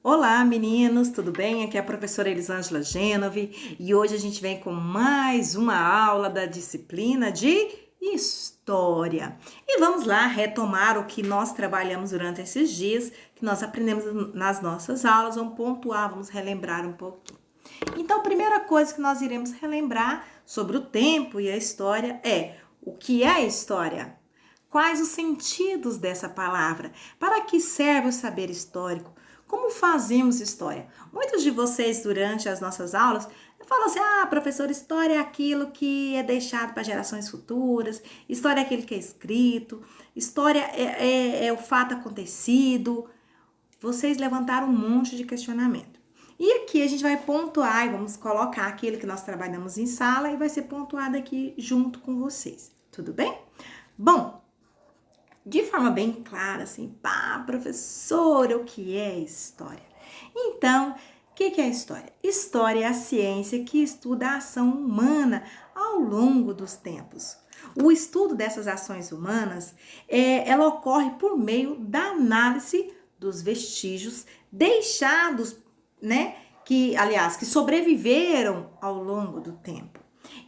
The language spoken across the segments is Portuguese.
Olá, meninos, tudo bem? Aqui é a professora Elisângela Genove e hoje a gente vem com mais uma aula da disciplina de História. E vamos lá retomar o que nós trabalhamos durante esses dias, que nós aprendemos nas nossas aulas, vamos pontuar, vamos relembrar um pouquinho. Então, a primeira coisa que nós iremos relembrar sobre o tempo e a história é o que é a história? Quais os sentidos dessa palavra? Para que serve o saber histórico? Como fazemos história? Muitos de vocês, durante as nossas aulas, falam assim: professor, história é aquilo que é deixado para gerações futuras, história é aquilo que é escrito, história é o fato acontecido. Vocês levantaram um monte de questionamento. E aqui a gente vai pontuar e vamos colocar aquilo que nós trabalhamos em sala e vai ser pontuado aqui junto com vocês. Tudo bem? Bom, de forma bem clara, assim, professora, o que é história? Então, o que é história? História é a ciência que estuda a ação humana ao longo dos tempos. O estudo dessas ações humanas, ela ocorre por meio da análise dos vestígios deixados, né, que sobreviveram ao longo do tempo.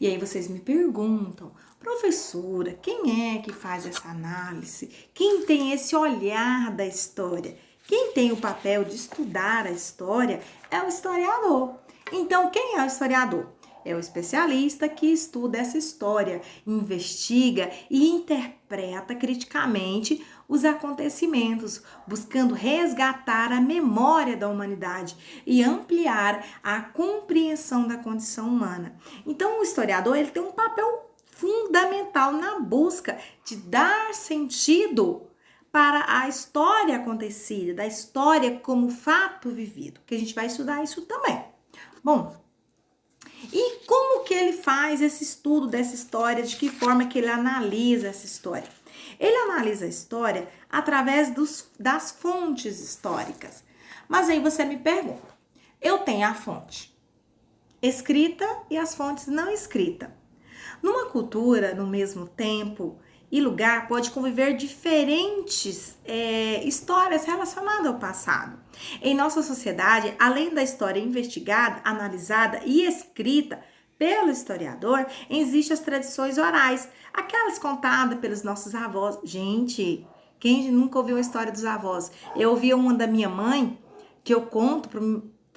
E aí vocês me perguntam: professora, quem é que faz essa análise? Quem tem esse olhar da história? Quem tem o papel de estudar a história é o historiador. Então, quem é o historiador? É o especialista que estuda essa história, investiga e interpreta criticamente os acontecimentos, buscando resgatar a memória da humanidade e ampliar a compreensão da condição humana. Então, o historiador ele tem um papel fundamental na busca de dar sentido para a história acontecida, da história como fato vivido, que a gente vai estudar isso também. Bom, e como que ele faz esse estudo dessa história? De que forma que ele analisa essa história? Ele analisa a história através das fontes históricas. Mas aí você me pergunta, eu tenho a fonte escrita e as fontes não escritas. Numa cultura, no mesmo tempo e lugar, pode conviver diferentes histórias relacionadas ao passado. Em nossa sociedade, além da história investigada, analisada e escrita pelo historiador, existem as tradições orais, aquelas contadas pelos nossos avós. Gente, quem nunca ouviu a história dos avós? Eu ouvi uma da minha mãe, que eu conto para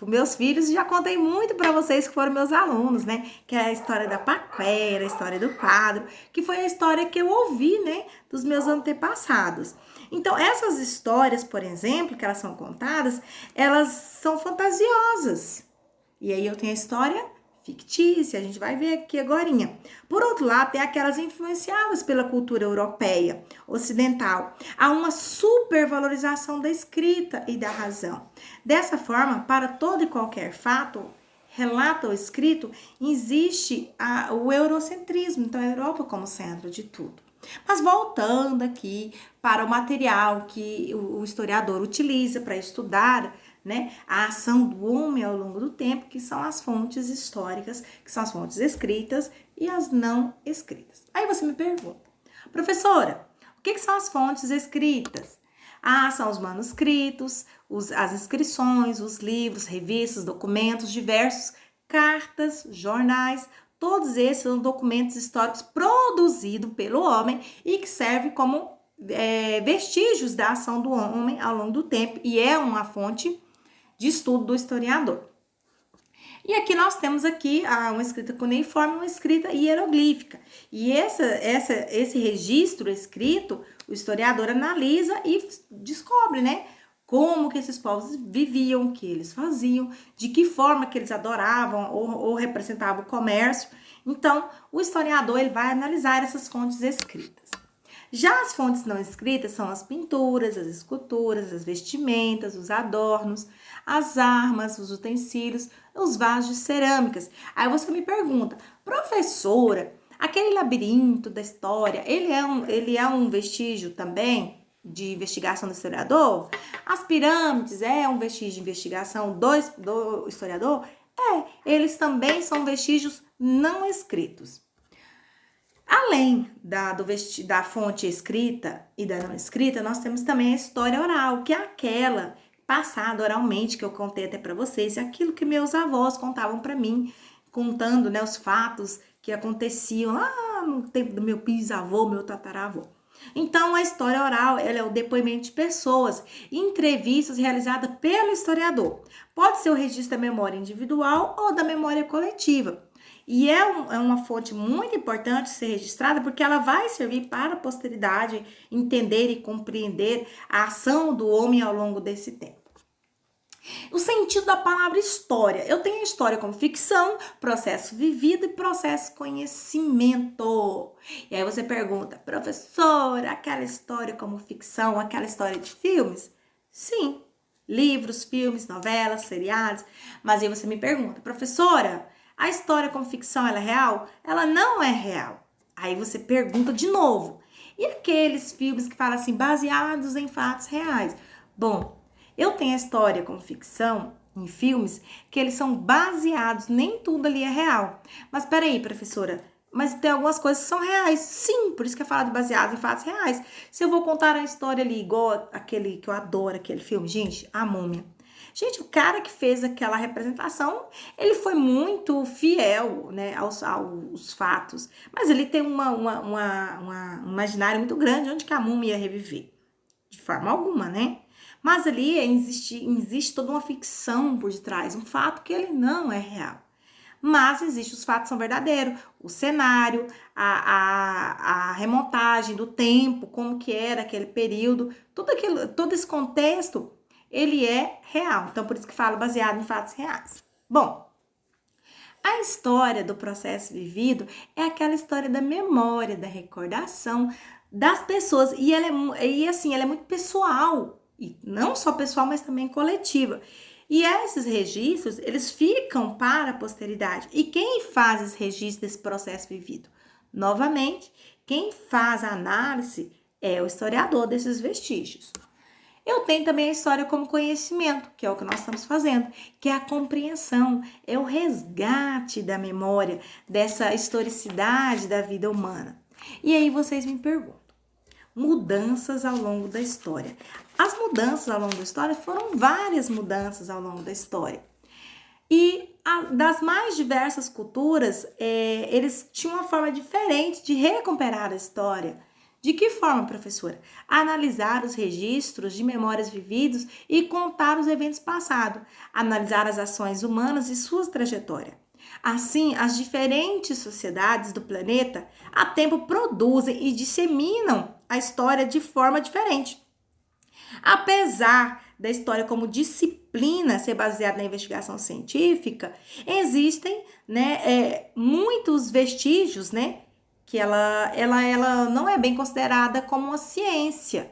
meus filhos, e já contei muito para vocês que foram meus alunos, né? Que é a história da paquera, a história do quadro, que foi a história que eu ouvi, né? Dos meus antepassados. Então, essas histórias, por exemplo, que elas são contadas, elas são fantasiosas. E aí eu tenho a história fictícia, a gente vai ver aqui agorinha. Por outro lado, tem aquelas influenciadas pela cultura europeia, ocidental. Há uma supervalorização da escrita e da razão. Dessa forma, para todo e qualquer fato, relato ou escrito, existe o eurocentrismo, então a Europa como centro de tudo. Mas voltando aqui para o material que o historiador utiliza para estudar, né, a ação do homem ao longo do tempo, que são as fontes históricas, que são as fontes escritas e as não escritas. Aí você me pergunta, professora, o que são as fontes escritas? São os manuscritos, as inscrições, os livros, revistas, documentos diversos, cartas, jornais. Todos esses são documentos históricos produzidos pelo homem e que servem como vestígios da ação do homem ao longo do tempo e é uma fonte de estudo do historiador. E aqui nós temos aqui uma escrita cuneiforme, uma escrita hieroglífica. E esse registro escrito, o historiador analisa e descobre, né? Como que esses povos viviam, o que eles faziam, de que forma que eles adoravam ou representavam o comércio. Então, o historiador ele vai analisar essas fontes escritas. Já as fontes não escritas são as pinturas, as esculturas, as vestimentas, os adornos, as armas, os utensílios, os vasos de cerâmicas. Aí você me pergunta, professora, aquele labirinto da história, ele é um vestígio também de investigação do historiador? As pirâmides é um vestígio de investigação do historiador? Eles também são vestígios não escritos. Além da fonte escrita e da não escrita, nós temos também a história oral, que é aquela passado oralmente, que eu contei até para vocês, aquilo que meus avós contavam para mim, contando, né, os fatos que aconteciam lá no tempo do meu bisavô, meu tataravô. Então, a história oral, ela é o depoimento de pessoas, entrevistas realizadas pelo historiador. Pode ser o registro da memória individual ou da memória coletiva. E é uma fonte muito importante ser registrada porque ela vai servir para a posteridade entender e compreender a ação do homem ao longo desse tempo. O sentido da palavra história. Eu tenho a história como ficção, processo vivido e processo conhecimento. E aí você pergunta, professora, aquela história como ficção, aquela história de filmes? Sim, livros, filmes, novelas, seriados. Mas aí você me pergunta, professora, a história como ficção ela é real? Ela não é real. Aí você pergunta de novo, e aqueles filmes que falam assim, baseados em fatos reais? Bom, eu tenho a história como ficção em filmes que eles são baseados, nem tudo ali é real. Mas peraí, professora, mas tem algumas coisas que são reais. Sim, por isso que é falado baseado em fatos reais. Se eu vou contar uma história ali igual aquele que eu adoro, aquele filme, gente, A Múmia. Gente, o cara que fez aquela representação, ele foi muito fiel, né, aos fatos. Mas ele tem um imaginário muito grande onde que a múmia ia reviver. De forma alguma, né? Mas ali existe toda uma ficção por detrás, um fato que ele não é real. Mas os fatos são verdadeiros. O cenário, a remontagem do tempo, como que era aquele período, todo esse contexto, ele é real. Então, por isso que falo baseado em fatos reais. Bom, a história do processo vivido é aquela história da memória, da recordação das pessoas. E ela é muito pessoal. E não só pessoal, mas também coletiva. E esses registros, eles ficam para a posteridade. E quem faz esse registro desse processo vivido? Novamente, quem faz a análise é o historiador desses vestígios. Eu tenho também a história como conhecimento, que é o que nós estamos fazendo, que é a compreensão, é o resgate da memória, dessa historicidade da vida humana. E aí vocês me perguntam, mudanças ao longo da história. As mudanças ao longo da história foram várias mudanças ao longo da história. E das mais diversas culturas, eles tinham uma forma diferente de recuperar a história. De que forma, professora? Analisar os registros de memórias vividos e contar os eventos passados. Analisar as ações humanas e suas trajetórias. Assim, as diferentes sociedades do planeta a tempo produzem e disseminam a história de forma diferente. Apesar da história como disciplina ser baseada na investigação científica, existem, né, muitos vestígios, né, que ela não é bem considerada como uma ciência.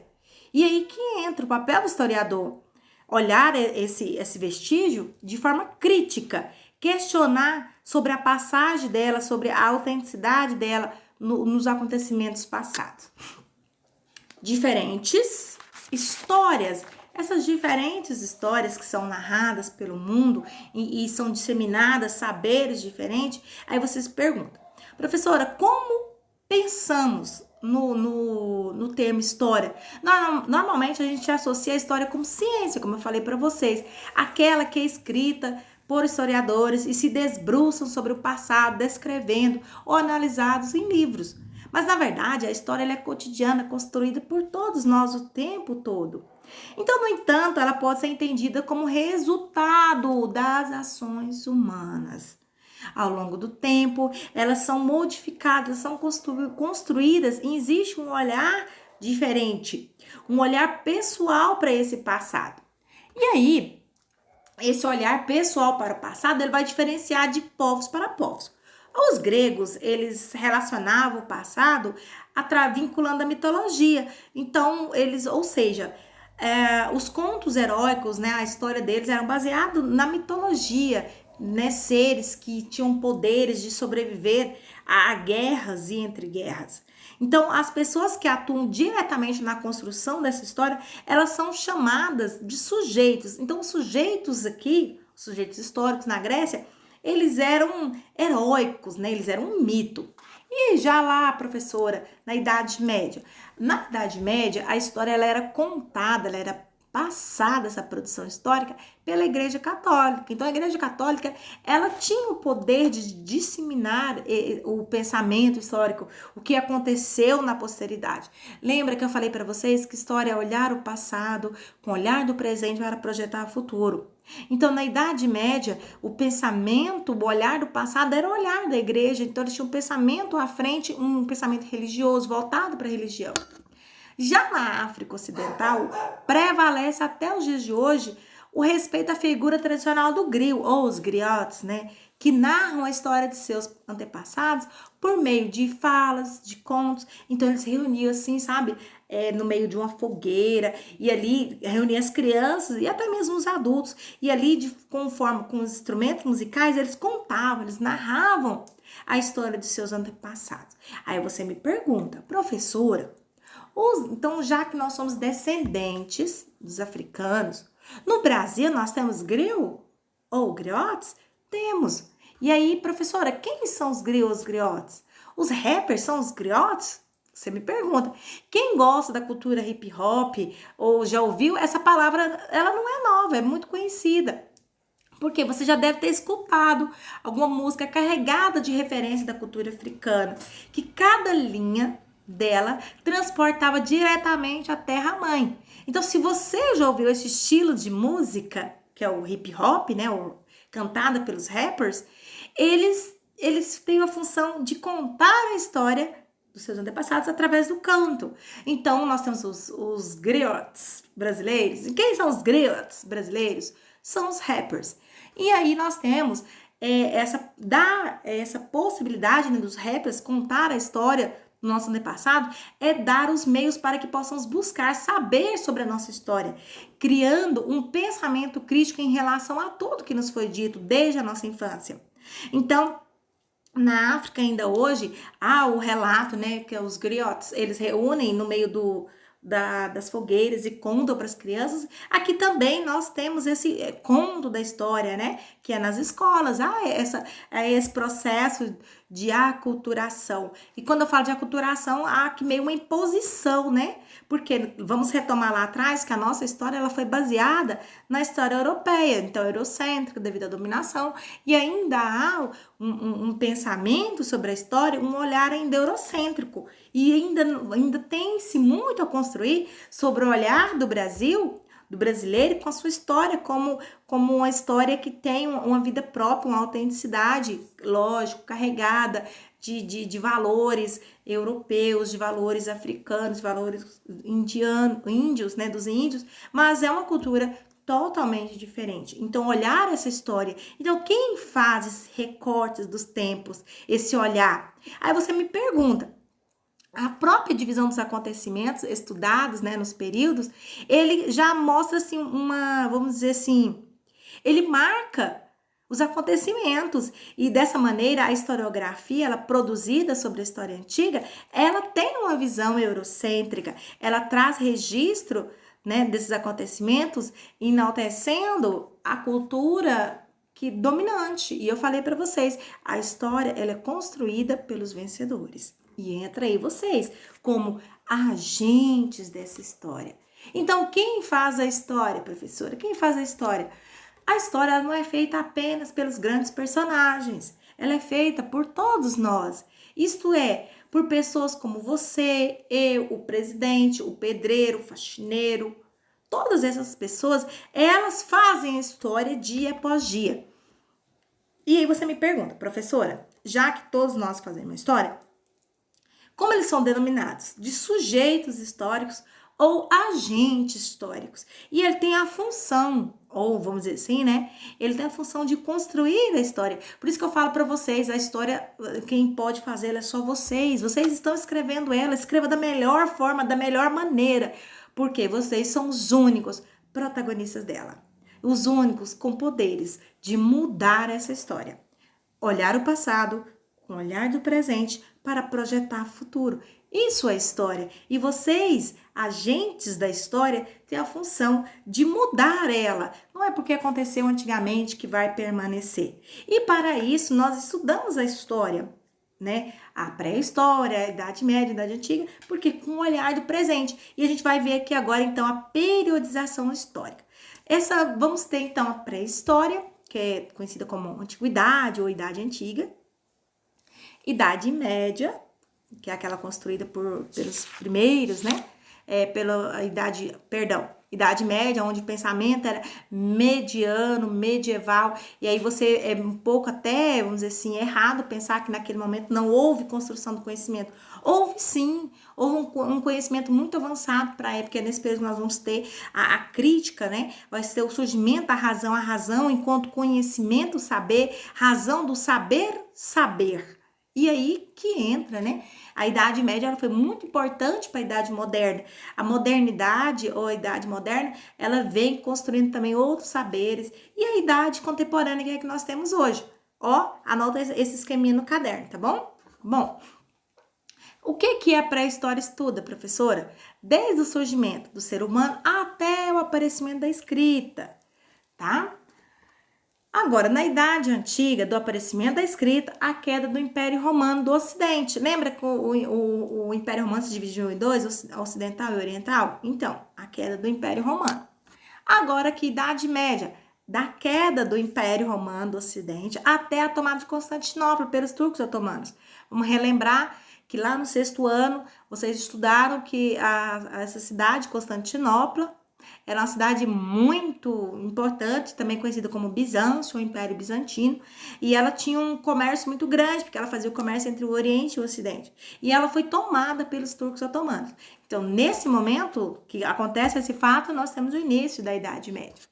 E aí que entra o papel do historiador, olhar esse vestígio de forma crítica, questionar sobre a passagem dela, sobre a autenticidade dela nos acontecimentos passados. Diferentes histórias, essas diferentes histórias que são narradas pelo mundo e são disseminadas, saberes diferentes, aí vocês se perguntam, professora, como pensamos no termo história? Normalmente a gente associa a história com ciência, como eu falei para vocês, aquela que é escrita por historiadores e se debruçam sobre o passado, descrevendo ou analisados em livros. Mas, na verdade, a história ela é cotidiana, construída por todos nós o tempo todo. Então, no entanto, ela pode ser entendida como resultado das ações humanas. Ao longo do tempo, elas são modificadas, são construídas e existe um olhar diferente, um olhar pessoal para esse passado. E aí, esse olhar pessoal para o passado, ele vai diferenciar de povos para povos. Os gregos, eles relacionavam o passado vinculando a mitologia. Então, os contos heróicos, né, a história deles eram baseados na mitologia, né, seres que tinham poderes de sobreviver a guerras e entre guerras. Então, as pessoas que atuam diretamente na construção dessa história, elas são chamadas de sujeitos. Então, os sujeitos aqui, os sujeitos históricos na Grécia, eles eram heróicos, né? Eles eram um mito. E já lá, professora, na Idade Média. Na Idade Média, a história ela era contada, ela era passada essa produção histórica pela Igreja Católica. Então, a Igreja Católica, ela tinha o poder de disseminar o pensamento histórico, o que aconteceu na posteridade. Lembra que eu falei para vocês que história é olhar o passado com o olhar do presente para projetar o futuro. Então, na Idade Média, o pensamento, o olhar do passado era o olhar da igreja. Então, eles tinham um pensamento à frente, um pensamento religioso, voltado para a religião. Já na África Ocidental, prevalece até os dias de hoje o respeito à figura tradicional do griot, ou os griots, né? Que narram a história de seus antepassados por meio de falas, de contos. Então, eles reuniam assim, sabe? No meio de uma fogueira, e ali reuniam as crianças e até mesmo os adultos. E ali, com os instrumentos musicais, eles contavam, eles narravam a história de seus antepassados. Aí você me pergunta, professora, então, já que nós somos descendentes dos africanos, no Brasil nós temos griot ou griots? Temos. E aí, professora, quem são os griots, griots? Os rappers são os griots? Você me pergunta. Quem gosta da cultura hip hop ou já ouviu, essa palavra, ela não é nova, é muito conhecida. Porque você já deve ter escutado alguma música carregada de referência da cultura africana, que cada linha dela transportava diretamente à terra-mãe. Então, se você já ouviu esse estilo de música, que é o hip hop, né, cantada pelos rappers, eles têm a função de contar a história dos seus antepassados através do canto. Então, nós temos os griots brasileiros. E quem são os griots brasileiros? São os rappers. E aí nós temos essa possibilidade, né, dos rappers contar a história do nosso antepassado, é dar os meios para que possamos buscar saber sobre a nossa história, criando um pensamento crítico em relação a tudo que nos foi dito desde a nossa infância. Então, na África ainda hoje, há o relato, né, que os griots, eles reúnem no meio das fogueiras e contam para as crianças. Aqui também nós temos esse conto da história, né? Que é nas escolas. Esse processo de aculturação. E quando eu falo de aculturação, há aqui meio uma imposição, né? Porque vamos retomar lá atrás que a nossa história ela foi baseada na história europeia, então eurocêntrica, devido à dominação. E ainda há um pensamento sobre a história, um olhar ainda eurocêntrico. E ainda tem-se muito a construir sobre o olhar do Brasil, do brasileiro, com a sua história, como uma história que tem uma vida própria, uma autenticidade, lógico, carregada de valores europeus, de valores africanos, de valores índios, né, dos índios, mas é uma cultura totalmente diferente. Então, olhar essa história. Então, quem faz esses recortes dos tempos, esse olhar? Aí você me pergunta, a própria divisão dos acontecimentos estudados, né, nos períodos, ele já mostra, assim, vamos dizer assim, ele marca os acontecimentos e dessa maneira a historiografia, ela produzida sobre a história antiga, ela tem uma visão eurocêntrica, ela traz registro, né, desses acontecimentos, enaltecendo a cultura dominante. E eu falei para vocês, a história ela é construída pelos vencedores. E entra aí vocês como agentes dessa história. Então, quem faz a história, professora? Quem faz a história? A história ela não é feita apenas pelos grandes personagens. Ela é feita por todos nós. Isto é, por pessoas como você, eu, o presidente, o pedreiro, o faxineiro. Todas essas pessoas, elas fazem a história dia após dia. E aí você me pergunta, professora, já que todos nós fazemos uma história, como eles são denominados? De sujeitos históricos ou agentes históricos. E ele tem a função, ou vamos dizer assim, né? Ele tem a função de construir a história. Por isso que eu falo para vocês, a história, quem pode fazer ela é só vocês. Vocês estão escrevendo ela, escreva da melhor forma, da melhor maneira. Porque vocês são os únicos protagonistas dela. Os únicos com poderes de mudar essa história. Olhar o passado com o olhar do presente para projetar o futuro. Isso é história. E vocês, agentes da história, têm a função de mudar ela. Não é porque aconteceu antigamente que vai permanecer. E para isso, nós estudamos a história. né, a pré-história, a Idade Média, a Idade Antiga, porque com o olhar do presente. E a gente vai ver aqui agora, então, a periodização histórica. Vamos ter, então, a pré-história, que é conhecida como Antiguidade ou Idade Antiga, Idade Média, que é aquela construída pelos primeiros, né? Idade Média, onde o pensamento era mediano, medieval, e aí você é um pouco até, vamos dizer assim, errado pensar que naquele momento não houve construção do conhecimento. Houve sim, houve um conhecimento muito avançado para a época, nesse período nós vamos ter a crítica, né? Vai ser o surgimento da razão, a razão enquanto conhecimento, saber, razão do saber. E aí que entra, né? A Idade Média ela foi muito importante para a Idade Moderna. A modernidade ou a Idade Moderna, ela vem construindo também outros saberes. E a Idade Contemporânea que é que nós temos hoje. Ó, anota esse esqueminha no caderno, tá bom? Bom, o que a pré-história estuda, professora? Desde o surgimento do ser humano até o aparecimento da escrita, tá? Agora, na Idade Antiga, do aparecimento da escrita, a queda do Império Romano do Ocidente. Lembra que o Império Romano se dividiu em dois, ocidental e oriental? Então, a queda do Império Romano. Agora, que Idade Média, da queda do Império Romano do Ocidente até a tomada de Constantinopla pelos turcos otomanos. Vamos relembrar que lá no 6º ano, vocês estudaram que essa cidade, Constantinopla, era uma cidade muito importante, também conhecida como Bizâncio, o Império Bizantino, e ela tinha um comércio muito grande, porque ela fazia o comércio entre o Oriente e o Ocidente. E ela foi tomada pelos turcos otomanos. Então, nesse momento que acontece esse fato, nós temos o início da Idade Média.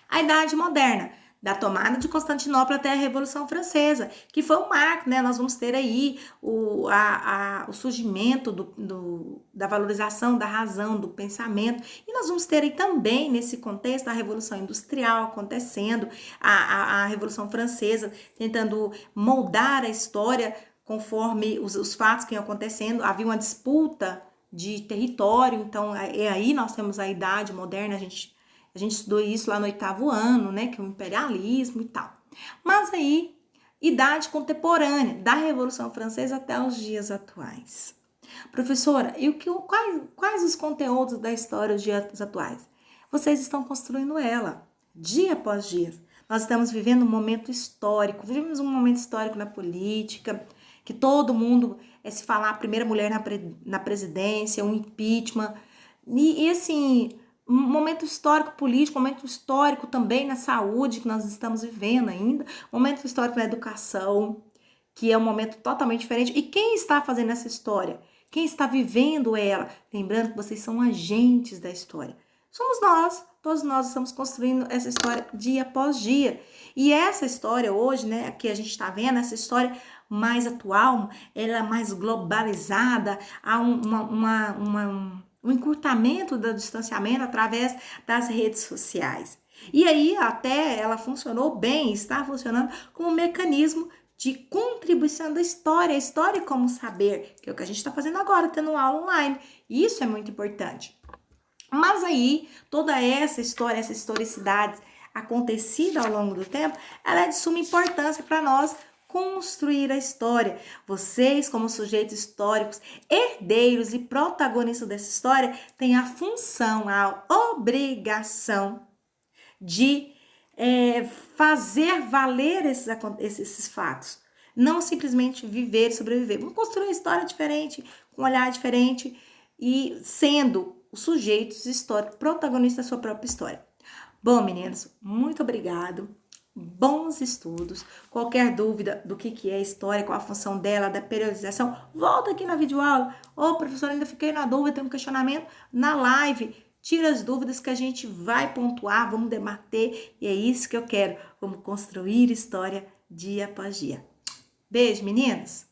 A Idade Moderna, da tomada de Constantinopla até a Revolução Francesa, que foi um marco, né? Nós vamos ter aí o surgimento da valorização da razão, do pensamento, e nós vamos ter aí também, nesse contexto, a Revolução Industrial acontecendo, a Revolução Francesa tentando moldar a história conforme os fatos que iam acontecendo. Havia uma disputa de território, então aí nós temos a Idade Moderna, a gente estudou isso lá no 8º ano, né, que é o imperialismo e tal. Mas aí, idade contemporânea, da Revolução Francesa até os dias atuais. Professora, e quais os conteúdos da história dos dias atuais? Vocês estão construindo ela, dia após dia. Nós estamos vivendo um momento histórico, vivemos um momento histórico na política, que todo mundo, se falar a primeira mulher na presidência, um impeachment, e assim, um momento histórico político, um momento histórico também na saúde que nós estamos vivendo ainda, um momento histórico na educação, que é um momento totalmente diferente. E quem está fazendo essa história? Quem está vivendo ela? Lembrando que vocês são agentes da história. Somos nós, todos nós estamos construindo essa história dia após dia. E essa história hoje, né, que a gente está vendo, essa história mais atual, ela é mais globalizada, há um encurtamento do distanciamento através das redes sociais. E aí até ela funcionou bem, está funcionando como um mecanismo de contribuição da história, a história como saber, que é o que a gente está fazendo agora, tendo aula online. Isso é muito importante. Mas aí, toda essa história, essa historicidade acontecida ao longo do tempo, ela é de suma importância para nós construir a história. Vocês, como sujeitos históricos, herdeiros e protagonistas dessa história, têm a função, a obrigação de fazer valer esses fatos. Não simplesmente viver e sobreviver. Vamos construir uma história diferente, com um olhar diferente e sendo os sujeitos históricos, protagonistas da sua própria história. Bom, meninos, muito obrigado. Bons estudos. Qualquer dúvida do que é história, qual a função dela, da periodização, volta aqui na videoaula. Professor, ainda fiquei na dúvida, tem um questionamento na live. Tira as dúvidas que a gente vai pontuar, vamos debater, e é isso que eu quero. Vamos construir história dia após dia. Beijo, meninas!